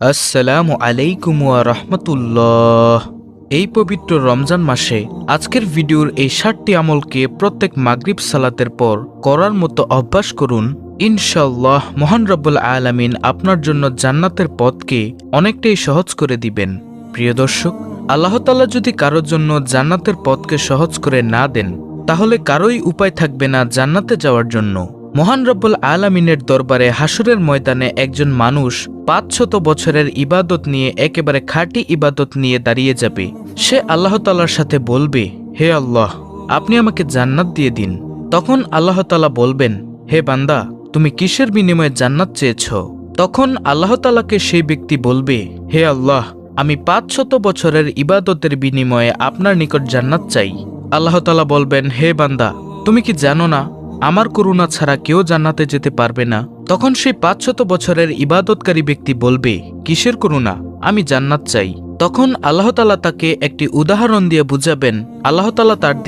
আসসালামু আলাইকুম ওয়া রাহমাতুল্লাহ। এই পবিত্র রমজান মাসে আজকের ভিডিওর এই 7টি আমলকে প্রত্যেক মাগরিব সালাতের পর করার মতো অভ্যাস করুন। ইনশাআল্লাহ মহান রব্বুল আলামিন আপনার জন্য জান্নাতের পথকে অনেকটাই সহজ করে দিবেন। প্রিয় দর্শক, আল্লাহ তাআলা যদি কারোর জন্য জান্নাতের পথকে সহজ করে না দেন, তাহলে কারোই উপায় থাকবে না জান্নাতে যাওয়ার জন্য। মহান রব্বুল আলামিনের দরবারে হাসরের ময়দানে একজন মানুষ 500 বছরের ইবাদত নিয়ে, একেবারে খাঁটি ইবাদত নিয়ে দাঁড়িয়ে যাবে। সে আল্লাহ তাআলার সাথে বলবে, হে আল্লাহ, আপনি আমাকে জান্নাত দিয়ে দিন। তখন আল্লাহ তাআলা বলবেন, হে বান্দা, তুমি কিসের বিনিময়ে জান্নাত চেয়েছ? তখন আল্লাহ তাআলাকে সেই ব্যক্তি বলবে, হে আল্লাহ, আমি 500 বছরের ইবাদতের বিনিময়ে আপনার নিকট জান্নাত চাই। আল্লাহ তাআলা বলবেন, হে বান্দা, তুমি কি জানো না আমার করুণা ছাড়া কেউ জান্নাতে যেতে পারবে না? তখন সেই 500 বছরের ইবাদতকারী ব্যক্তি বলবে, কিসের করুণা? আমি জান্নাত চাই। তখন আল্লাহ তাআলা তাকে একটি উদাহরণ দিয়ে বুঝাবেন। আল্লাহ তাআলা তার দিকে